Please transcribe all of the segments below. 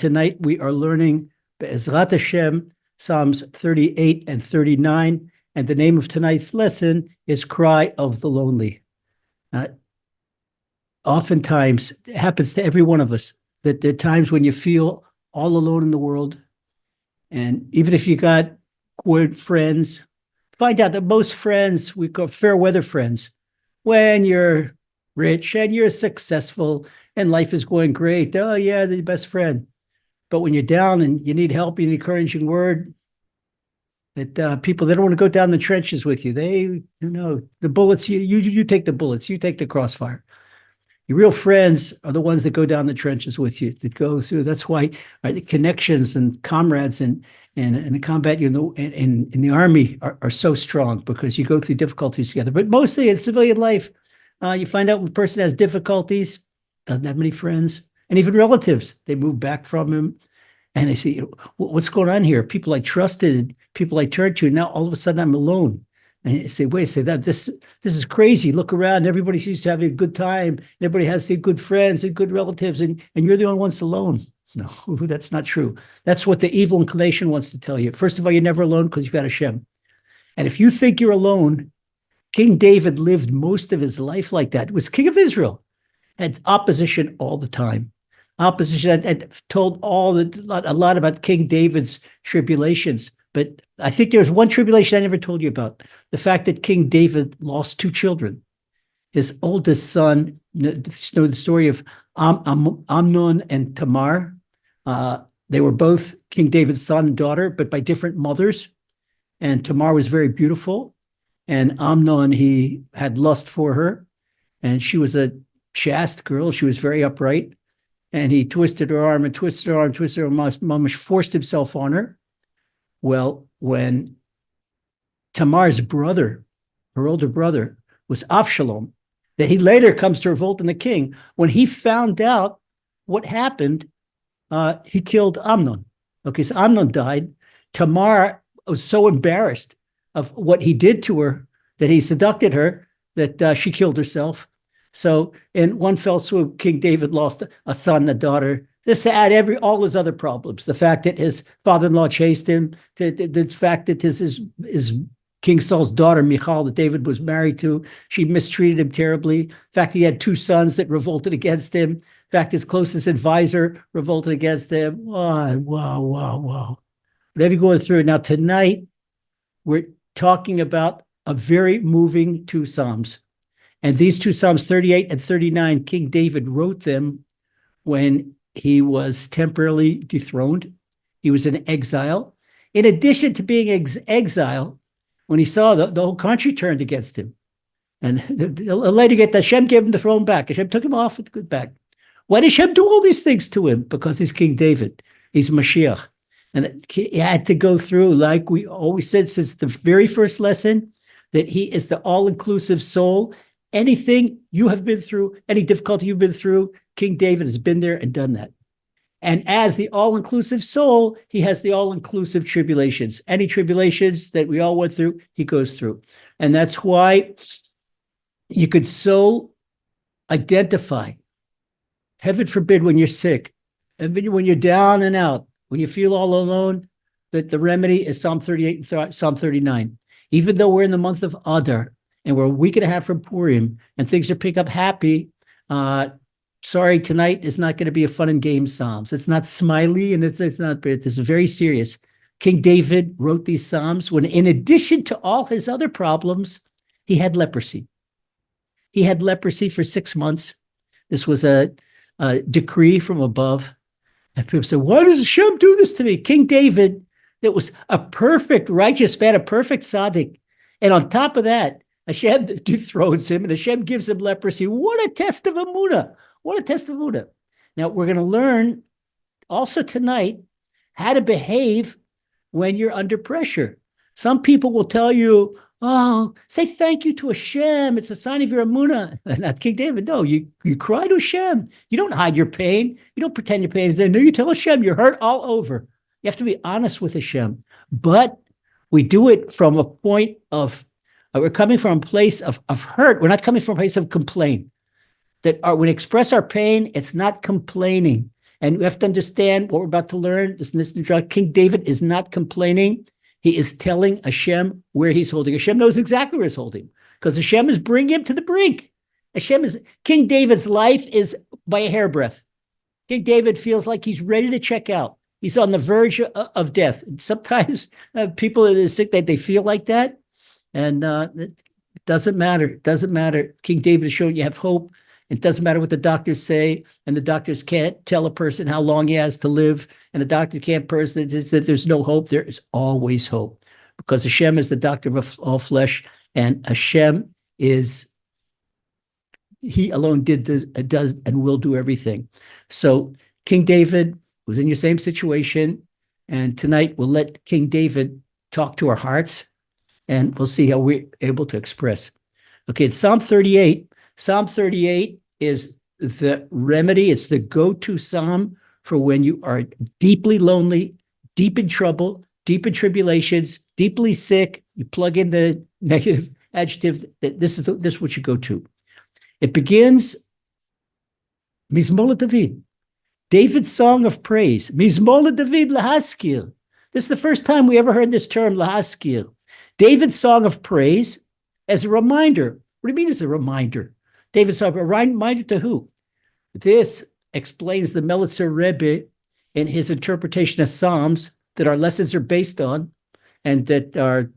tonight we are learning Be'ezrat Hashem, Psalms 38 and 39. And the name of tonight's lesson is Cry of the Lonely. Oftentimes, it happens to every one of us that there are times when you feel all alone in the world. And even if you got good friends, find out that most friends, we call fair weather friends, when you're rich and you're successful and life is going great, oh yeah, they're your best friend. But when you're down and you need help, you need an encouraging word, that people, they don't want to go down the trenches with you. They, the bullets, you take the bullets, you take the crossfire. Your real friends are the ones that go down the trenches with you, that go through. That's why the connections and comrades and the combat in the army are so strong, because you go through difficulties together. But mostly in civilian life, you find out when a person has difficulties, doesn't have many friends, and even relatives. They move back from him, and they say, what's going on here? People I trusted, people I turned to, and now all of a sudden I'm alone. And you say, wait, this is crazy. Look around. Everybody seems to have a good time. Everybody has the good friends and good relatives, and you're the only ones alone. No, that's not true. That's what the evil inclination wants to tell you. First of all, you're never alone because you've got Hashem. And if you think you're alone, King David lived most of his life like that. He was king of Israel, had opposition all the time. Opposition. I'd told a lot about King David's tribulations. But I think there's one tribulation I never told you about: the fact that King David lost two children. His oldest son, the story of Amnon and Tamar. They were both King David's son and daughter, but by different mothers. And Tamar was very beautiful, and Amnon, he had lust for her, and she was a chaste girl. She was very upright, and he twisted her arm, mamash forced himself on her. Well, when Tamar's brother, her older brother, was Avshalom, that he later comes to revolt in the king, when he found out what happened, he killed Amnon. Okay, so Amnon died. Tamar was so embarrassed of what he did to her, that he seduced her, that she killed herself. So in one fell swoop, King David lost a son, a daughter. This to add all his other problems. The fact that his father-in-law chased him, the fact that his King Saul's daughter, Michal, that David was married to, she mistreated him terribly. The fact he had two sons that revolted against him. The fact his closest advisor revolted against him. Wow. Whatever you're going through. Now tonight, we're talking about a very moving two Psalms. And these two Psalms, 38 and 39, King David wrote them when he was temporarily dethroned. He was in exile. In addition to being exile, when he saw the whole country turned against him. And later Hashem gave him the throne back. Hashem took him off and good back. Why did Hashem do all these things to him? Because he's King David. He's Mashiach. And he had to go through, like we always said since the very first lesson, that he is the all-inclusive soul. Anything you have been through, any difficulty you've been through, King David has been there and done that. And as the all-inclusive soul, he has the all-inclusive tribulations. Any tribulations that we all went through, he goes through. And that's why you could so identify, heaven forbid, when you're sick, and when you're down and out, when you feel all alone, that the remedy is Psalm 38 and Psalm 39. Even though we're in the month of Adar, and we're a week and a half from Purim, and things are picking up happy, sorry, tonight is not going to be a fun and games Psalms. It's not smiley, and it's not, it's very serious. King David wrote these Psalms when, in addition to all his other problems, he had leprosy. He had leprosy for 6 months. This was a decree from above. And people say, why does Hashem do this to me? King David, that was a perfect righteous man, a perfect tzaddik. And on top of that, Hashem dethrones him, and Hashem gives him leprosy. What a test of Emunah. What a test of Emunah. Now, we're going to learn also tonight how to behave when you're under pressure. Some people will tell you, oh, say thank you to Hashem. It's a sign of your Emunah. Not King David. No, you cry to Hashem. You don't hide your pain. You don't pretend your pain is there. No, you tell Hashem you're hurt all over. You have to be honest with Hashem. But we do it from a point of, we're coming from a place of hurt. We're not coming from a place of complaint. That when we express our pain, it's not complaining. And we have to understand what we're about to learn. King David is not complaining. He is telling Hashem where he's holding. Hashem knows exactly where he's holding because Hashem is bringing him to the brink. King David's life is by a hairbreadth. King David feels like he's ready to check out. He's on the verge of death. Sometimes people that are sick, that they feel like that. And it doesn't matter. It doesn't matter. King David is showing you have hope. It doesn't matter what the doctors say, and the doctors can't tell a person how long he has to live, and the doctor can't person that there's no hope. There is always hope because Hashem is the doctor of all flesh, and Hashem is, he alone does and will do everything. So King David was in your same situation, and tonight we'll let King David talk to our hearts, and we'll see how we're able to express. Okay, it's Psalm 38. Psalm 38 is the remedy. It's the go-to psalm for when you are deeply lonely, deep in trouble, deep in tribulations, deeply sick. You plug in the negative adjective. This is what you go to. It begins, Mizmor David, David's song of praise. Mizmor David lahaskir. This is the first time we ever heard this term, lahaskir. David's song of praise as a reminder. What do you mean as a reminder? David's song, a reminder to who? This explains the Melitzer Rebbe in his interpretation of Psalms that our lessons are based on, and that are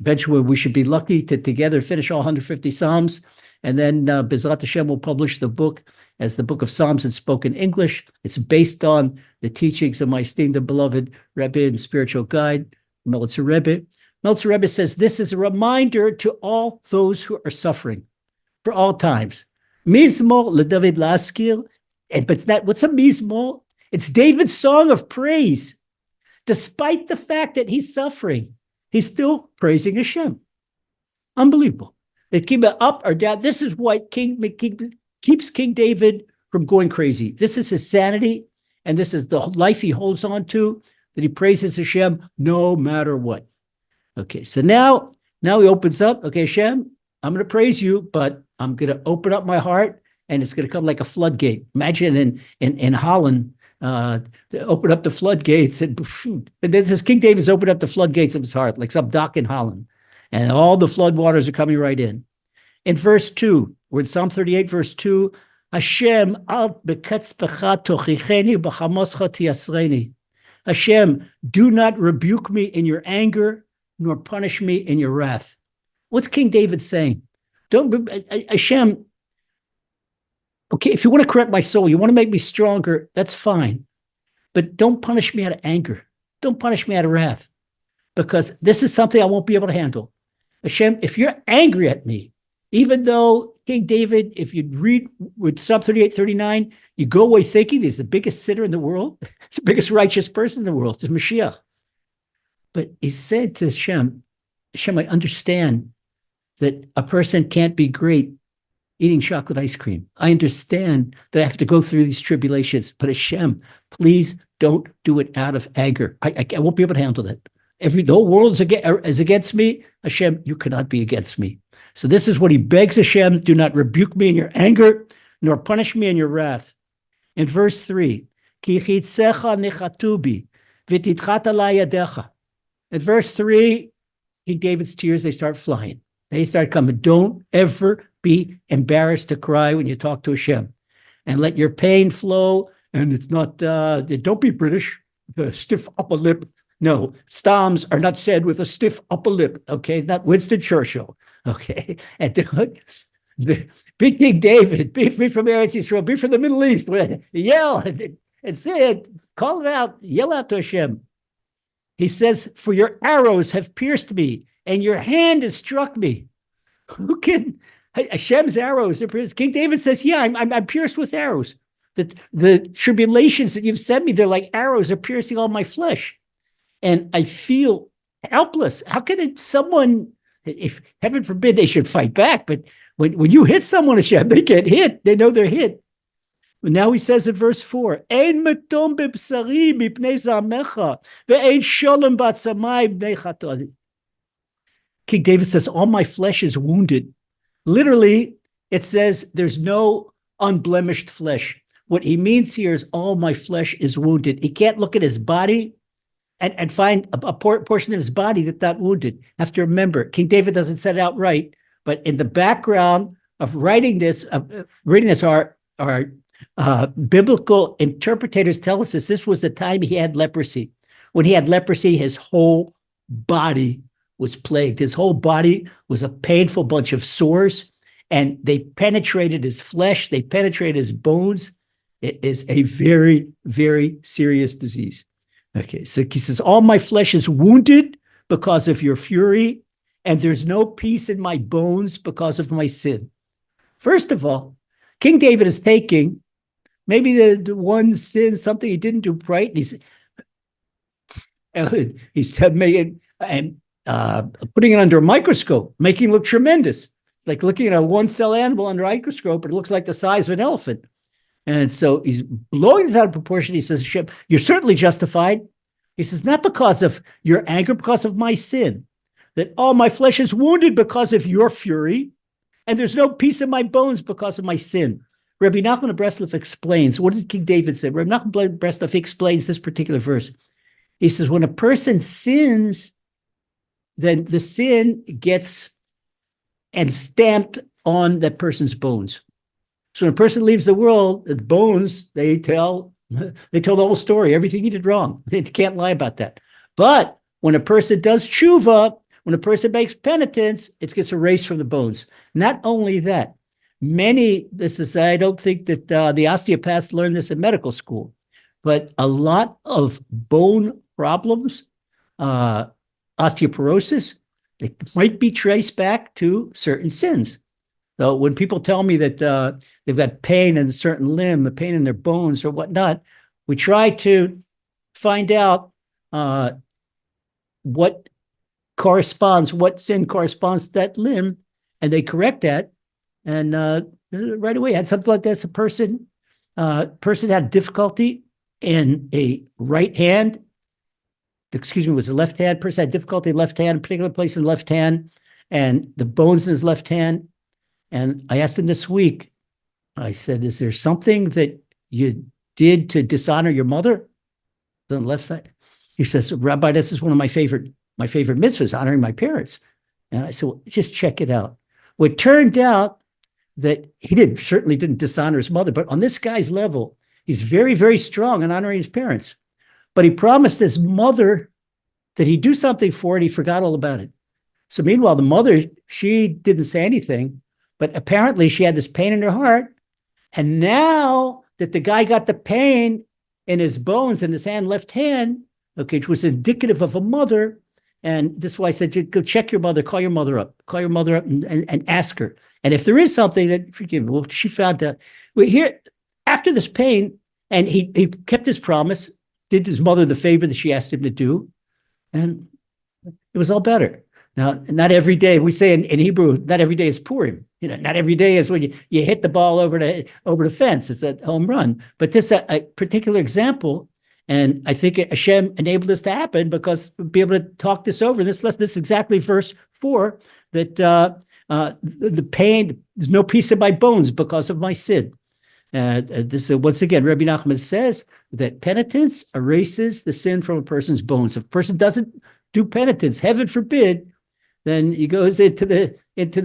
eventually we should be lucky to together finish all 150 Psalms. And then Bezrat Hashem will publish the book as the Book of Psalms in spoken English. It's based on the teachings of my esteemed and beloved Rebbe and spiritual guide, Melitzer Rebbe. Melitzer Rebbe says this is a reminder to all those who are suffering for all times. Mizmor LeDavid Laskir, but what's a Mizmor? It's David's song of praise. Despite the fact that he's suffering, he's still praising Hashem. Unbelievable. They keep it up or down. This is what keeps King David from going crazy. This is his sanity, and this is the life he holds on to, that he praises Hashem no matter what. Okay, so now he opens up. Okay, Hashem, I'm going to praise you, but I'm going to open up my heart, and it's going to come like a floodgate. Imagine in Holland, open up the floodgates, and this is King David's opened up the floodgates of his heart, like some dock in Holland, and all the flood waters are coming right in. In verse 2, we're in Psalm 38, verse 2, Hashem, al beketzpecha tochicheni b'chamoscha tiasreni. Hashem, do not rebuke me in your anger, nor punish me in your wrath. What's King David saying? Hashem, okay, if you want to correct my soul, you want to make me stronger, that's fine. But don't punish me out of anger. Don't punish me out of wrath. Because this is something I won't be able to handle. Hashem, if you're angry at me, even though King David, if you read with Psalm 38, 39, you go away thinking he's the biggest sinner in the world. He's the biggest righteous person in the world. It's Mashiach. But he said to Hashem, I understand that a person can't be great eating chocolate ice cream. I understand that I have to go through these tribulations. But Hashem, please don't do it out of anger. I won't be able to handle that. The whole world is against me. Hashem, you cannot be against me. So this is what he begs Hashem, do not rebuke me in your anger, nor punish me in your wrath. In verse 3, Ki chitzecha nechatubi, v'titchat alai yadecha. In verse 3, King David's tears, they start flying. They start coming. Don't ever be embarrassed to cry when you talk to Hashem. And let your pain flow. And it's not, don't be British, the stiff upper lip. No, Psalms are not said with a stiff upper lip, okay? Not Winston Churchill, okay? And be King David, be from Eretz Yisrael, be from the Middle East. Yell and say it, call it out, yell out to Hashem. He says, for your arrows have pierced me, and your hand has struck me. Who can, Hashem's arrows are pierced. King David says, yeah, I'm pierced with arrows. The tribulations that you've sent me, they're like arrows are piercing all my flesh. And I feel helpless. How can someone, if heaven forbid they should fight back, but when you hit someone, Hashem, they get hit. They know they're hit. But now he says in verse 4, Ein metom bebsari mipnei zamecha, ve'ein sholem batsamai b'nei chato. King David says, all my flesh is wounded. Literally, it says there's no unblemished flesh. What he means here is all my flesh is wounded. He can't look at his body and find a portion of his body that's not wounded. You have to remember, King David doesn't set it out right, but in the background of writing this, our biblical interpreters tell us this was the time he had leprosy. When he had leprosy, his whole body was plagued. His whole body was a painful bunch of sores, and they penetrated his flesh. They penetrated his bones. It is a very, very serious disease. Okay, so he says, all my flesh is wounded because of your fury, and there's no peace in my bones because of my sin. First of all, King David is taking maybe the one sin, something he didn't do right, and he's making and putting it under a microscope, making it look tremendous. It's like looking at a one-cell animal under a microscope, but it looks like the size of an elephant. And so he's blowing this out of proportion. He says, you're certainly justified. He says, not because of your anger, because of my sin, that all my flesh is wounded because of your fury, and there's no peace in my bones because of my sin. Rabbi Nachman of Breslov explains, what did King David say? Rabbi Nachman of Breslov explains this particular verse. He says, when a person sins, then the sin gets and stamped on that person's bones. So when a person leaves the world, the bones, they tell the whole story, everything he did wrong. They can't lie about that. But when a person does tshuva, when a person makes penitence, it gets erased from the bones. Not only that, I don't think that the osteopaths learn this in medical school, but a lot of bone problems, osteoporosis, it might be traced back to certain sins. So when people tell me that they've got pain in a certain limb, a pain in their bones or whatnot, we try to find out what sin corresponds to that limb, and they correct that. And right away, I had something like this. A person had difficulty in a right hand. Excuse me, it was a left hand. Person had difficulty in left hand, a particular place in the left hand, and the bones in his left hand. And I asked him this week, I said, is there something that you did to dishonor your mother on the left side? He says, Rabbi, this is one of my favorite mitzvahs, honoring my parents. And I said, well, just check it out. Well, it turned out that he certainly didn't dishonor his mother, but on this guy's level, he's very, very strong in honoring his parents. But he promised his mother that he'd do something for her, and he forgot all about it. So meanwhile, the mother, she didn't say anything, but apparently she had this pain in her heart. And now that the guy got the pain in his bones in his left hand, okay, which was indicative of a mother. And this is why I said, go check your mother, call your mother up and ask her. And if there is something that, forgive me, well, she found out. Well, here, after this pain, and he kept his promise, did his mother the favor that she asked him to do, and it was all better. Now, not every day, we say in Hebrew, not every day is Purim. Not every day is when you hit the ball over the fence. It's a home run. But this a particular example, and I think Hashem enabled this to happen because we'll be able to talk this over. This is exactly verse 4, that the pain, there's no peace in my bones because of my sin. This once again, Rabbi Nachman says that penitence erases the sin from a person's bones. If a person doesn't do penitence, heaven forbid, then he goes into the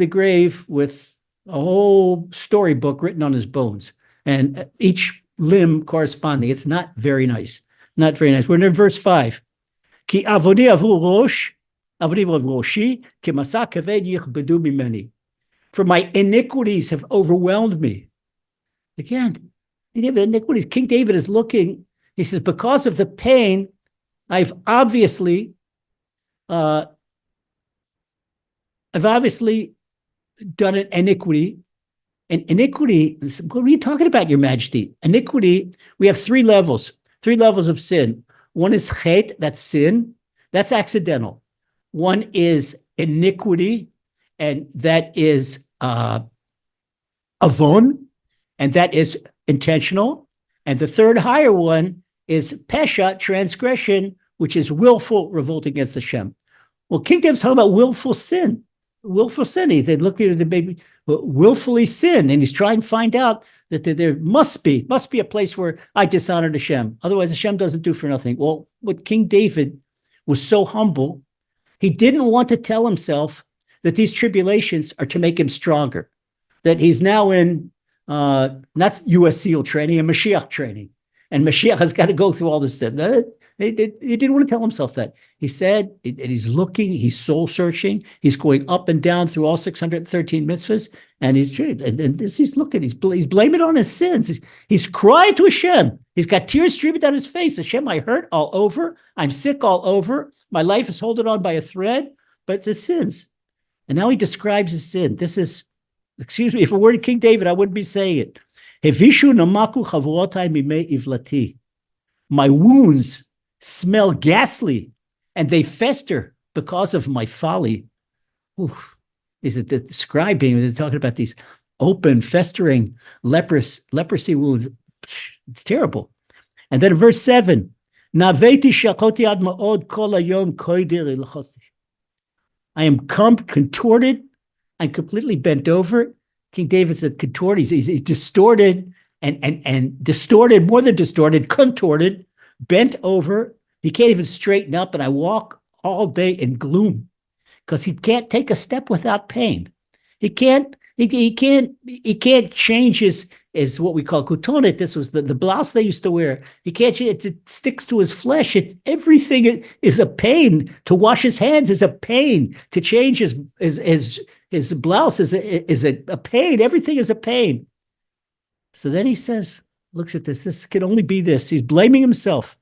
grave with a whole storybook written on his bones, and each limb corresponding. It's not very nice. Not very nice. We're in verse 5. Ki avodi avu roshi, ki masa kaved yichbedu mimeni. For my iniquities have overwhelmed me. Again, iniquities. King David is looking. He says, because of the pain, I've obviously done an iniquity. And iniquity, what are you talking about, Your Majesty? Iniquity, we have three levels of sin. One is chet, that's sin. That's accidental. One is iniquity, and that is avon, and that is intentional. And the third higher one is pesha, transgression, which is willful revolt against Hashem. Well, King David's talking about willful sin. willful sin. They look at the baby willfully sin, and he's trying to find out that there must be a place where I dishonored Hashem. Otherwise, Hashem doesn't do for nothing. Well, what King David was so humble, he didn't want to tell himself that these tribulations are to make him stronger, that he's now in not U.S. SEAL training, and Mashiach training. And Mashiach has got to go through all this stuff. He didn't want to tell himself that. He said, and he's looking, he's soul searching, he's going up and down through all 613 mitzvahs, and he's looking, he's blaming it on his sins. He's crying to Hashem. He's got tears streaming down his face. Hashem, I hurt all over. I'm sick all over. My life is holding on by a thread, but it's his sins. And now he describes his sin. This is, excuse me, if it were King David, I wouldn't be saying it. Hevishu namaku chavotai mimei ivlati. My wounds smell ghastly, and they fester because of my folly. Oof. Is it describing? They're talking about these open, festering leprosy wounds. It's terrible. And then in verse 7, Naveti shakoti ad ma'od kol hayom koidir ilchosti. I am contorted and completely bent over. King David said contorted. He's distorted and distorted, more than distorted, contorted, bent over. He can't even straighten up, and I walk all day in gloom because he can't take a step without pain. He can't change his what we call kutonet. This was the blouse they used to wear. He can't change it. It sticks to his flesh. Everything is a pain. To wash his hands is a pain. To change his blouse is a pain. Everything is a pain. So then he says, looks at this. This can only be this. He's blaming himself.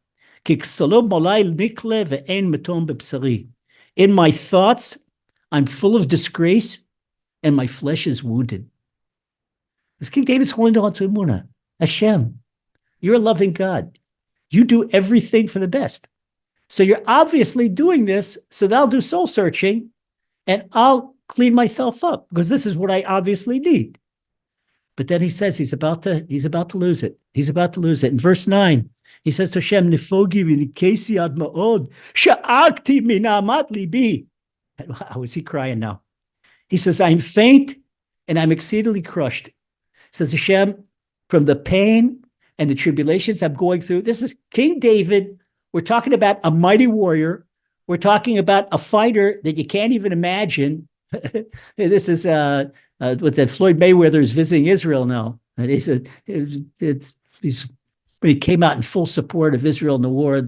In my thoughts, I'm full of disgrace, and my flesh is wounded. This King David's holding on to Emunah. Hashem, you're a loving God. You do everything for the best. So you're obviously doing this, so they'll do soul searching, and I'll clean myself up, because this is what I obviously need. But then he says he's about to lose it. He's about to lose it. In verse 9, he says to Hashem, Nifogi v'nikesi ad ma'od, sha'akti minamat libi. How is he crying now? He says, I'm faint and I'm exceedingly crushed. Says Hashem, from the pain and the tribulations I'm going through. This is King David. We're talking about a mighty warrior. We're talking about a fighter that you can't even imagine. This is what's that? Floyd Mayweather is visiting Israel now. And he came out in full support of Israel in the war.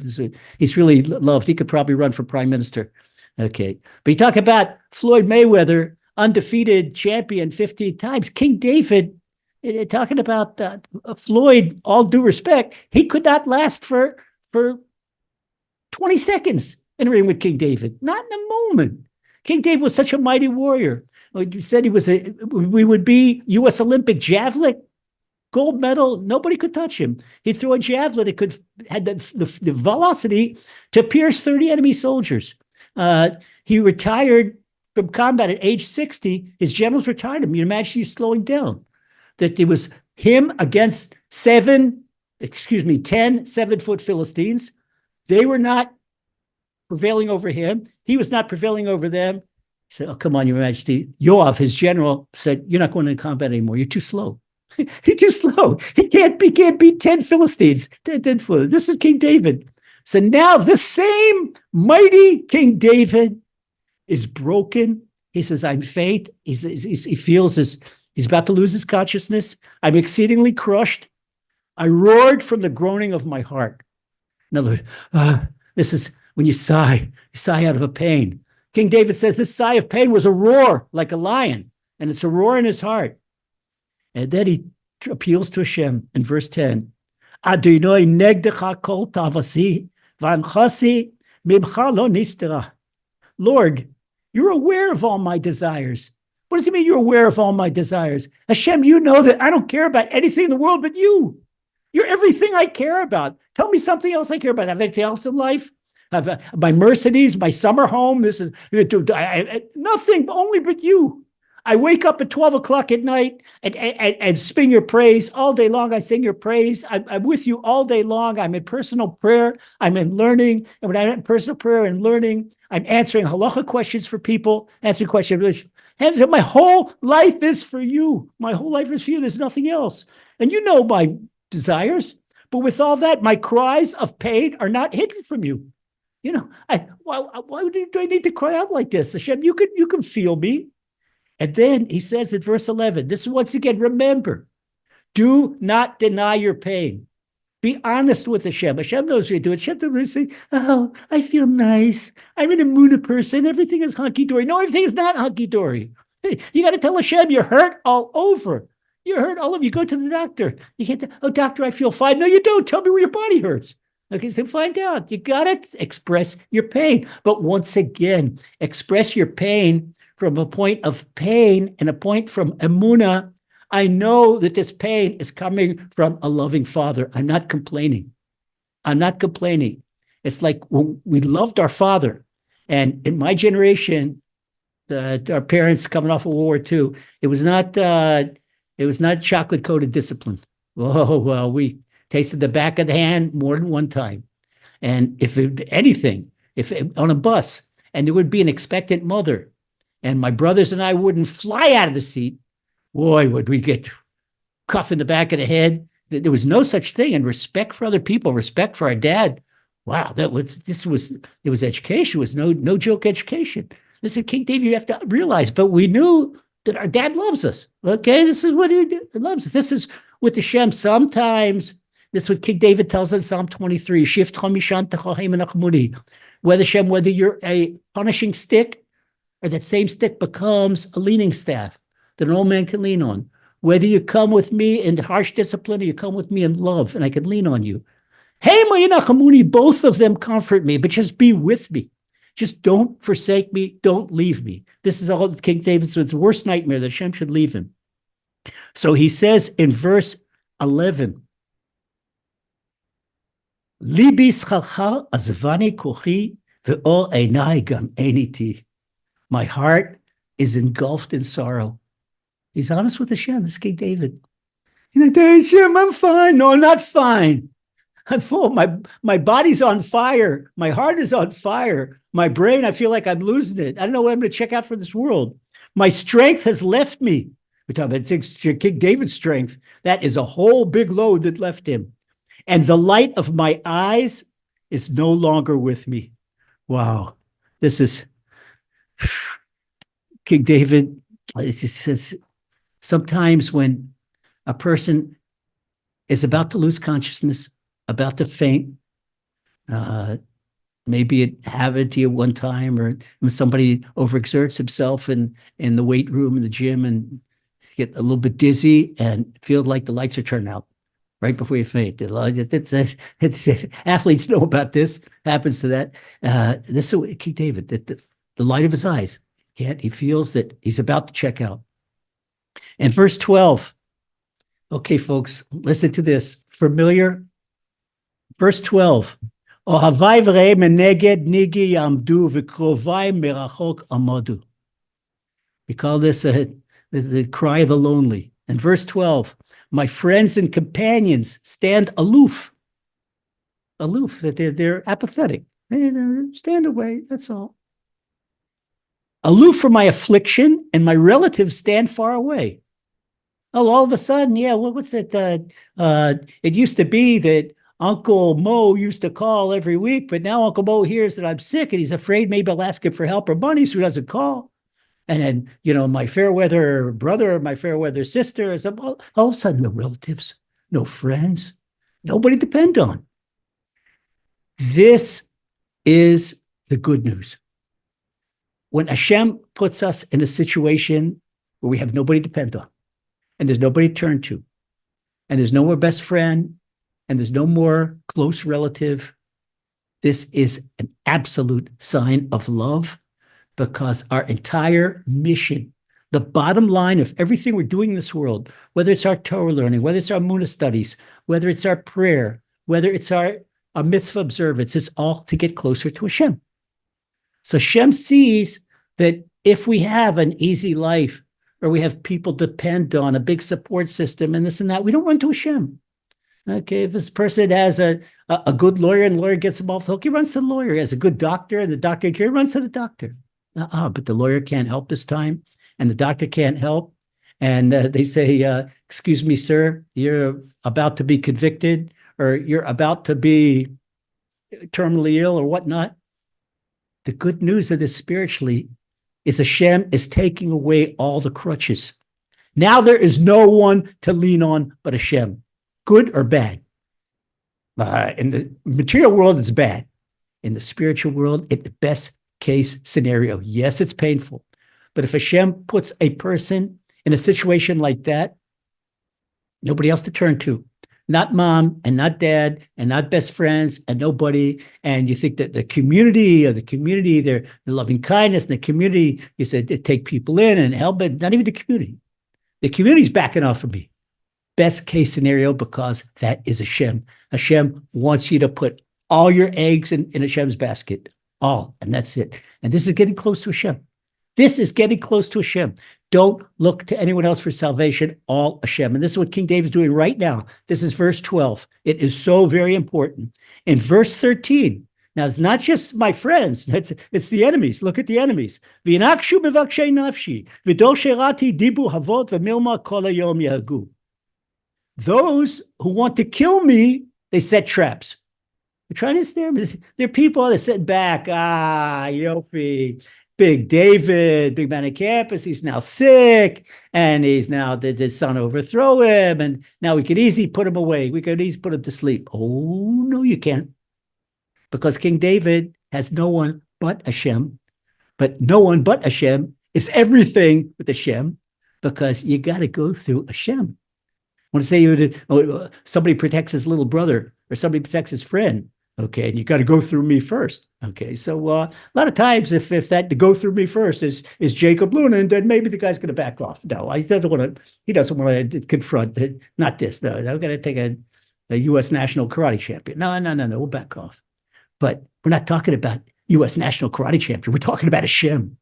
He's really loved. He could probably run for prime minister. Okay. But you talk about Floyd Mayweather, undefeated champion 15 times. King David, talking about Floyd, all due respect, he could not last for 20 seconds in a ring with King David. Not in a moment. King David was such a mighty warrior. You said we would be U.S. Olympic javelin, gold medal. Nobody could touch him. He'd throw a javelin. It had the velocity to pierce 30 enemy soldiers. He retired from combat at age 60. His generals retired him. You imagine you slowing down. That it was him against 10 7-foot Philistines. They were not prevailing over him. He was not prevailing over them. He said, oh, come on, Your Majesty. Yoav, his general, said, you're not going into combat anymore. You're too slow. He's too slow. He can't beat 10 Philistines. This is King David. So now this same mighty King David is broken. He says, I'm faint. He feels he's about to lose his consciousness. I'm exceedingly crushed. I roared from the groaning of my heart. In other words, this is when you sigh out of a pain. King David says this sigh of pain was a roar like a lion, and it's a roar in his heart. And then he appeals to Hashem in verse 10. Adonai negdecha kol tavasi v'anchasi mimcha lo nistera. Lord, you're aware of all my desires. What does it mean you're aware of all my desires? Hashem, you know that I don't care about anything in the world but you. You're everything I care about. Tell me something else I care about. Have anything else in life? Have my Mercedes, my summer home. This is nothing, only but you. I wake up at 12 o'clock at night and sing your praise all day long. I sing your praise. I'm with you all day long. I'm in personal prayer. I'm in learning. And when I'm in personal prayer and learning, I'm answering halacha questions for people, answering questions. My whole life is for you. My whole life is for you. There's nothing else. And you know my desires. But with all that, my cries of pain are not hidden from you. You know, why do I need to cry out like this? Hashem, you can feel me. And then he says in verse 11, this is once again, remember, do not deny your pain. Be honest with Hashem. Hashem knows what you're doing. Hashem doesn't say, oh, I feel nice. I'm an Emunah person. Everything is hunky-dory. No, everything is not hunky-dory. You got to tell Hashem you're hurt all over. You're hurt all over. You go to the doctor. You can't, oh, doctor, I feel fine. No, you don't. Tell me where your body hurts. Okay, so find out. You got to express your pain. But once again, express your pain from a point of pain and a point from Emunah. I know that this pain is coming from a loving Father. I'm not complaining. I'm not complaining. It's like when we loved our father. And in my generation, our parents coming off of World War II, it was not chocolate-coated discipline. Oh, well, we tasted the back of the hand more than one time. And if on a bus, and there would be an expectant mother, and my brothers and I wouldn't fly out of the seat, boy, would we get cuff in the back of the head. There was no such thing. And respect for other people, respect for our dad. Wow, it was education. It was no joke education. Listen, King David, you have to realize, but we knew that our dad loves us. Okay, this is what he loves us. This is with the Shem. Sometimes, this is what King David tells us in Psalm 23. Whether you're a punishing stick or that same stick becomes a leaning staff that an old man can lean on. Whether you come with me in harsh discipline or you come with me in love and I can lean on you. Hey, Mayinachamuni, both of them comfort me, but just be with me. Just don't forsake me. Don't leave me. This is all King David's worst nightmare, that Hashem should leave him. So he says in verse 11, Libi schalchal azvani kochi ve'or einai gam einiti. My heart is engulfed in sorrow. He's honest with Hashem. This is King David. You know, Hashem, I'm fine. No, I'm not fine. I'm full. My body's on fire. My heart is on fire. My brain, I feel like I'm losing it. I don't know what I'm going to check out for this world. My strength has left me. We're talking about King David's strength. That is a whole big load that left him. And the light of my eyes is no longer with me. Wow. This is King David. It's sometimes when a person is about to lose consciousness, about to faint, maybe it happened to you one time, or when somebody overexerts himself in the weight room in the gym and get a little bit dizzy and feel like the lights are turned out right before you faint. Athletes know about this. Happens to that. This is King David. The light of his eyes. He feels that he's about to check out. And verse 12. Okay, folks, listen to this. Familiar? Verse 12. Ohavai v'rei meneged nigi yamdu v'krovai merachok amadu. We call this the cry of the lonely. And verse 12. My friends and companions stand aloof. Aloof, that they're apathetic. They stand away, that's all. Aloof from my affliction, and my relatives stand far away. Oh, all of a sudden, yeah, well, what's it? It used to be that Uncle Mo used to call every week, but now Uncle Mo hears that I'm sick and he's afraid maybe I'll ask him for help or money, so he doesn't call. And then, you know, my fair weather brother, my fair weather sister, all of a sudden, no relatives, no friends, nobody to depend on. This is the good news. When Hashem puts us in a situation where we have nobody to depend on, and there's nobody to turn to, and there's no more best friend, and there's no more close relative, this is an absolute sign of love, because our entire mission, the bottom line of everything we're doing in this world, whether it's our Torah learning, whether it's our Emunah studies, whether it's our prayer, whether it's our mitzvah observance, it's all to get closer to Hashem. So Hashem sees that if we have an easy life, or we have people depend on, a big support system, and this and that, we don't run to Hashem. Okay, if this person has a good lawyer and the lawyer gets him off the hook, he runs to the lawyer. He has a good doctor and the doctor runs to the doctor. But the lawyer can't help this time, and the doctor can't help. And they say, excuse me, sir, you're about to be convicted, or you're about to be terminally ill or whatnot. The good news of this spiritually is Hashem is taking away all the crutches. Now there is no one to lean on but Hashem, good or bad. In the material world, it's bad. In the spiritual world, it's the best case scenario. Yes, it's painful. But if Hashem puts a person in a situation like that, nobody else to turn to. Not mom and not dad and not best friends and nobody. And you think that the community, the loving kindness and the community, you said take people in and help, but not even the community. The community's backing off of me. Best case scenario, because that is Hashem. Hashem wants you to put all your eggs in Hashem's basket. All, and that's it. And this is getting close to Hashem. This is getting close to Hashem. Don't look to anyone else for salvation, all Hashem. And this is what King David's doing right now. This is verse 12. It is so very important. In verse 13, now it's not just my friends, it's the enemies. Look at the enemies. V'inakshu b'vakshei nafshi, v'dol sherati dibu havot v'milma kol hayom yahagu. Those who want to kill me, they set traps. They're trying to snare me. They're people that sit back. Yofi. Big David, big man on campus, he's now sick, and he's now, did his son overthrow him, and now we could easily put him away. We could easily put him to sleep. Oh, no, you can't. Because King David has no one but Hashem, but no one but Hashem is everything with Hashem, because you got to go through Hashem. I want to say somebody protects his little brother, or somebody protects his friend. Okay, and you got to go through me first. Okay, so a lot of times, if that to go through me first is Jacob Luna, then maybe the guy's going to back off. No, he doesn't want to confront. Not this. No, I'm going to take a U.S. national karate champion. No, we'll back off. But we're not talking about U.S. national karate champion. We're talking about Hashem.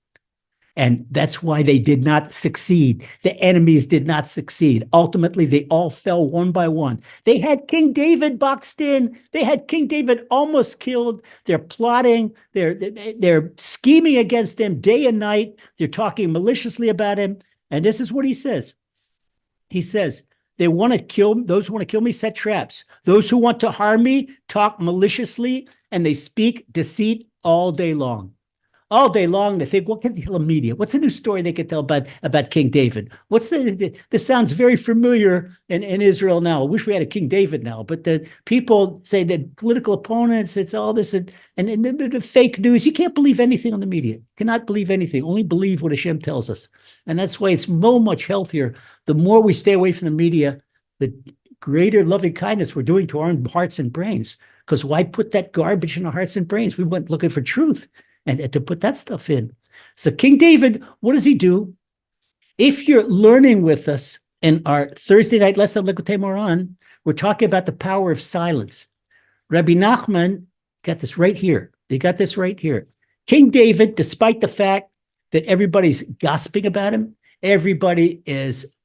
And that's why they did not succeed. The enemies did not succeed. Ultimately, they all fell one by one. They had King David boxed in. They had King David almost killed. They're plotting. They're scheming against him day and night. They're talking maliciously about him. And this is what he says. He says, they want to kill, those who want to kill me set traps. Those who want to harm me talk maliciously, and they speak deceit all day long. All day long, they think, what can they tell the media? What's a new story they could tell about King David? This sounds very familiar in Israel now. I wish we had a King David now, but the people say that political opponents, it's all this, and the fake news. You can't believe anything on the media. You cannot believe anything. Only believe what Hashem tells us. And that's why it's so much healthier. The more we stay away from the media, the greater loving kindness we're doing to our own hearts and brains. Because why put that garbage in our hearts and brains? We went looking for truth. And to put that stuff in. So King David, what does he do? If you're learning with us in our Thursday night lesson, Likutei Moran, we're talking about the power of silence. Rabbi Nachman got this right here. They got this right here. King David, despite the fact that everybody's gossiping about him, everybody is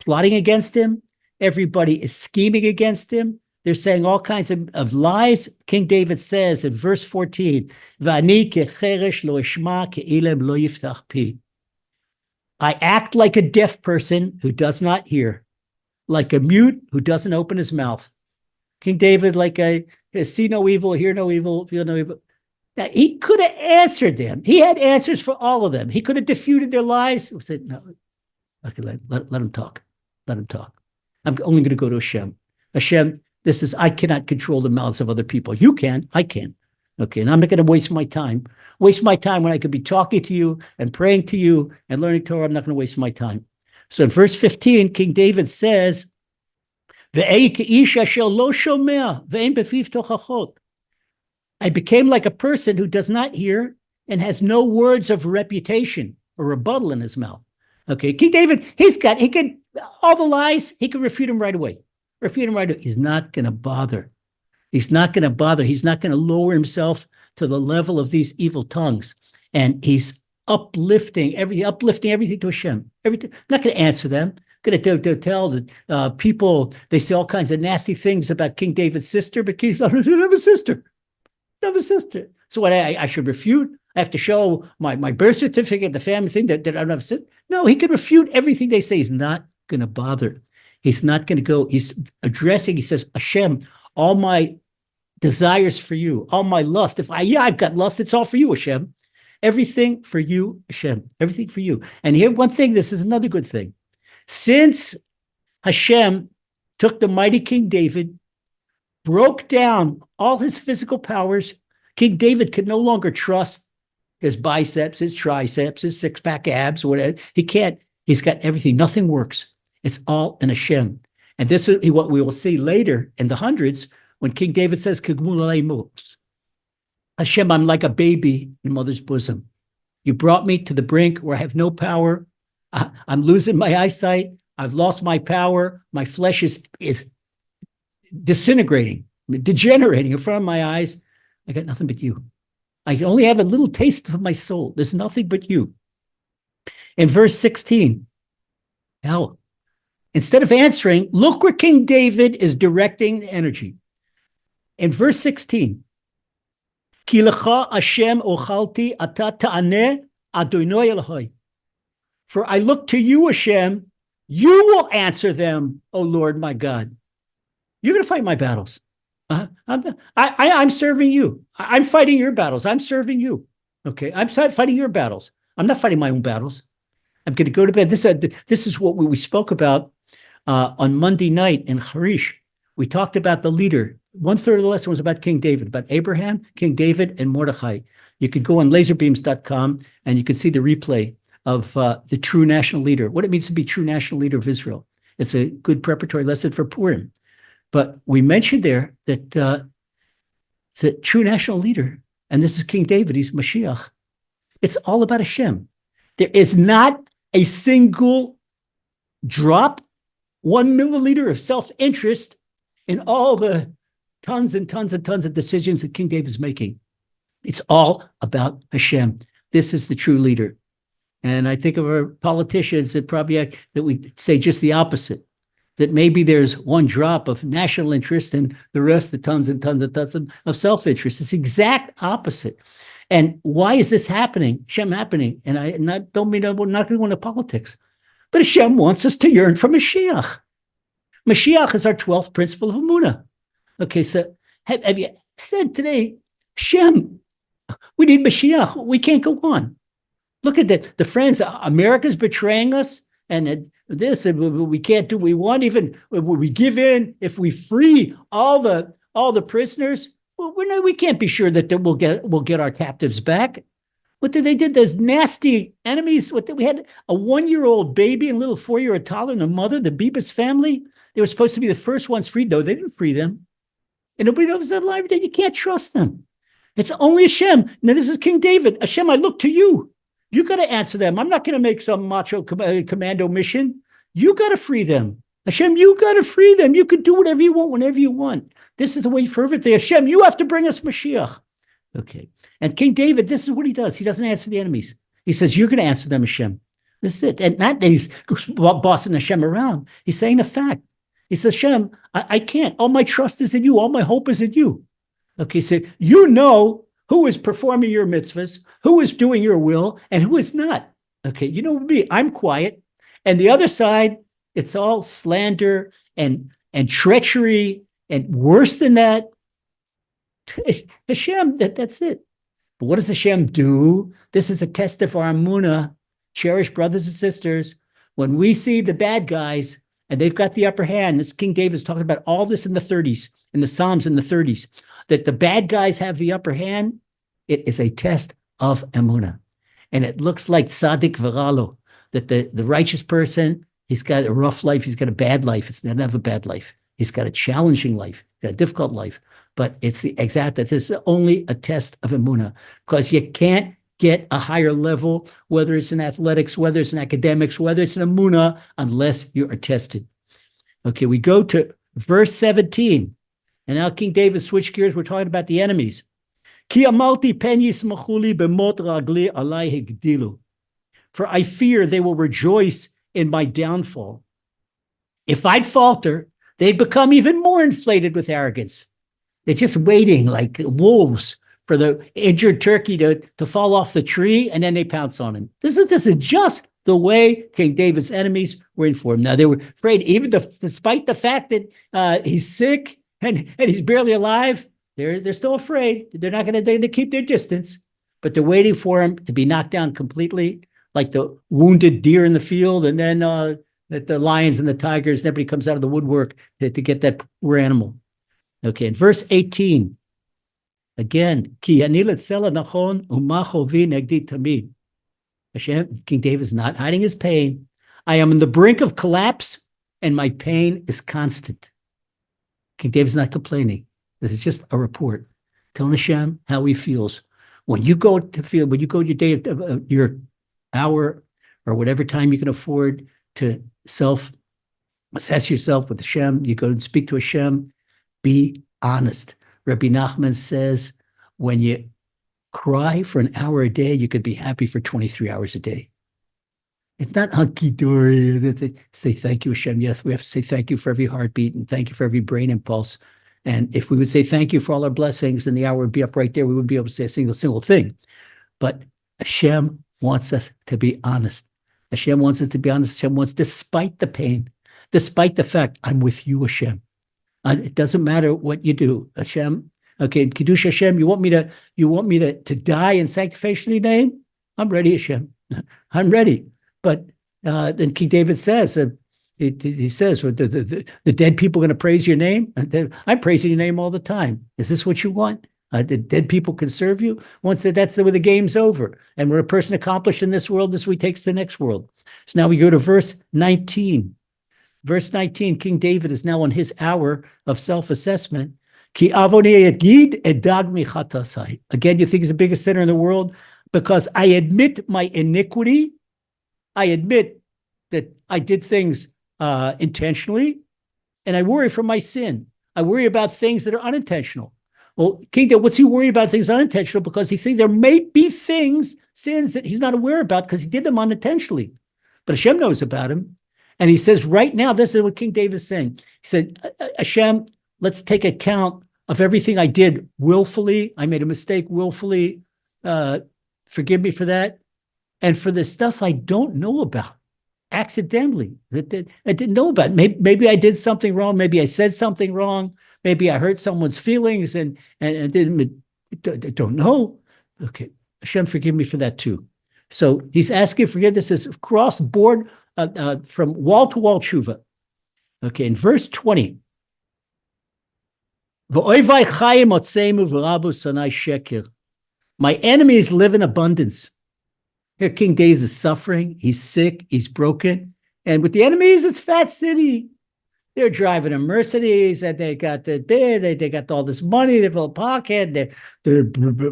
plotting against him, everybody is scheming against him, they're saying all kinds of lies. King David says in verse 14, "V'ani kecheresh lo eshma ke'ilem lo yiftach pi." I act like a deaf person who does not hear, like a mute who doesn't open his mouth. King David, like see no evil, hear no evil, feel no evil. Now, he could have answered them. He had answers for all of them. He could have defuted their lies. He said, no, okay, let him talk. Let him talk. I'm only going to go to Hashem. Hashem, I cannot control the mouths of other people. You can, I can. Okay, and I'm not going to waste my time. Waste my time when I could be talking to you and praying to you and learning Torah. I'm not going to waste my time. So in verse 15, King David says, I became like a person who does not hear and has no words of reputation or rebuttal in his mouth. Okay, King David, he can, all the lies, he can refute them right away. He's not going to bother. He's not going to bother. He's not going to lower himself to the level of these evil tongues. And he's uplifting everything to Hashem. Everything. I'm not going to answer them. I'm going to tell the people, they say all kinds of nasty things about King David's sister, but King doesn't have a sister. So what I should refute? I have to show my birth certificate, the family thing that I don't have. No, he could refute everything they say. He's not going to bother. He's not going to go. He's addressing, he says, Hashem, all my desires for you, all my lust. I've got lust, it's all for you, Hashem. Everything for you, Hashem. Everything for you. And here, one thing, this is another good thing. Since Hashem took the mighty King David, broke down all his physical powers, King David could no longer trust his biceps, his triceps, his six-pack abs, whatever. He can't. He's got everything. Nothing works. It's all in Hashem. And this is what we will see later in the hundreds when King David says, Hashem, I'm like a baby in mother's bosom. You brought me to the brink where I have no power. I'm losing my eyesight. I've lost my power. My flesh is disintegrating, degenerating in front of my eyes. I got nothing but you. I only have a little taste of my soul. There's nothing but you. In verse 16, now, instead of answering, look where King David is directing the energy. In verse 16, Ki lecha Hashem ochalti ata ta'aneh Adonai Elohai. For I look to you, Hashem, you will answer them, O Lord my God. You're going to fight my battles. I'm serving you. I'm fighting your battles. I'm serving you. Okay, I'm fighting your battles. I'm not fighting my own battles. I'm going to go to bed. This is what we spoke about on Monday night in Harish. We talked about the leader. 1/3 of the lesson was about King David, about Abraham, King David, and Mordechai. You could go on laserbeams.com and you can see the replay of the true national leader, what it means to be true national leader of Israel. It's a good preparatory lesson for Purim. But we mentioned there that the true national leader, and this is King David, he's Mashiach. It's all about Hashem. There is not a single drop, 1 milliliter of self-interest in all the tons and tons and tons of decisions that King David is making. It's all about Hashem. This is the true leader. And I think of our politicians that probably that we say just the opposite, that maybe there's one drop of national interest and the rest, the tons and tons and tons of self-interest. It's the exact opposite. And why is this happening? Hashem happening. And I don't mean we're not going to go into politics, but Hashem wants us to yearn for Mashiach. Mashiach is our 12th principle of Emunah. Okay, so have you said today, Hashem, we need Mashiach. We can't go on. Look at the friends. America's betraying us, and this, and we can't do what we want. Even we give in if we free all the prisoners. Well, we can't be sure that we'll get our captives back. What did they did? Those nasty enemies. We had a 1-year-old baby and a little 4-year-old toddler and a mother. The Bibas family. They were supposed to be the first ones freed. No, they didn't free them. And nobody knows that alive. You can't trust them. It's only Hashem. Now this is King David. Hashem, I look to you. You got to answer them. I'm not going to make some macho commando mission. You got to free them. Hashem, you got to free them. You could do whatever you want, whenever you want. This is the way fervently. Hashem, you have to bring us Mashiach. Okay. And King David, this is what he does. He doesn't answer the enemies. He says, you're going to answer them, Hashem. This is it. And not that he's bossing Hashem around. He's saying a fact. He says, Hashem, I can't. All my trust is in you. All my hope is in you. Okay, so you know who is performing your mitzvahs, who is doing your will, and who is not. Okay, you know me, I'm quiet. And the other side, it's all slander and treachery, and worse than that, Hashem, that's it. But what does Hashem do? This is a test of our emunah, cherished brothers and sisters. When we see the bad guys, and they've got the upper hand, this King David is talking about all this in the 30s, in the Psalms in the 30s, that the bad guys have the upper hand. It is a test of emunah. And it looks like tzaddik v'ralo, that the righteous person, he's got a rough life, he's got a bad life. It's not have a bad life. He's got a challenging life, got a difficult life. But it's the exact, that this is only a test of emunah, because you can't get a higher level, whether it's in athletics, whether it's in academics, whether it's in emunah, unless you are tested. Okay, we go to verse 17. And now King David switched gears. We're talking about the enemies. Ki amalti pen yismachu li b'mot ragli alai higdilu. For I fear they will rejoice in my downfall. If I'd falter, they'd become even more inflated with arrogance. They're just waiting like wolves for the injured turkey to fall off the tree, and then they pounce on him. This is just the way King David's enemies were informed. Now, they were afraid, even despite the fact that he's sick and he's barely alive, they're still afraid. They're not going to keep their distance, but they're waiting for him to be knocked down completely, like the wounded deer in the field, and then that the lions and the tigers, and everybody comes out of the woodwork to get that poor animal. Okay, in verse 18, again, Ki ani letzela nachon umachovi negdi tamid. Hashem, King David is not hiding his pain. I am on the brink of collapse, and my pain is constant. King David's not complaining. This is just a report telling Hashem how he feels. When you go your day, your hour, or whatever time you can afford to self-assess yourself with Hashem, you go and speak to Hashem, be honest. Rabbi Nachman says, when you cry for an hour a day, you could be happy for 23 hours a day. It's not hunky-dory. Say thank you, Hashem. Yes, we have to say thank you for every heartbeat and thank you for every brain impulse. And if we would say thank you for all our blessings, then the hour would be up right there. We wouldn't be able to say a single thing. But Hashem wants us to be honest. Hashem wants us to be honest. Hashem wants, despite the pain, despite the fact, I'm with you, Hashem. It doesn't matter what you do, Hashem. Okay, Kiddush Hashem, you want me to die in sanctification of your name? I'm ready, Hashem. I'm ready. But then King David says, he says, the dead people are going to praise your name? I'm praising your name all the time. Is this what you want? The dead people can serve you? Once that's the way the game's over. And when a person accomplished in this world, this way takes to the next world. So now we go to verse 19. Verse 19, King David is now on his hour of self-assessment. Ki avoni edgid edag mi chatasai. Again, you think he's the biggest sinner in the world? Because I admit my iniquity. I admit that I did things intentionally, and I worry for my sin. I worry about things that are unintentional. Well, King David, what's he worried about things unintentional? Because he thinks there may be sins that he's not aware about because he did them unintentionally. But Hashem knows about him. And he says, right now, this is what King David is saying. He said, Hashem, let's take account of everything I did willfully. I made a mistake willfully. Forgive me for that. And for the stuff I don't know about, accidentally, that I didn't know about. Maybe I did something wrong. Maybe I said something wrong. Maybe I hurt someone's feelings and don't know. Okay, Hashem, forgive me for that too. So he's asking forgiveness. This is cross-board from wall-to-wall tshuva. Okay, in verse 20, my enemies live in abundance. Here, King David is suffering. He's sick. He's broken. And with the enemies, it's Fat City. They're driving a Mercedes, and they got the bed. They got all this money. They're full pocket. They're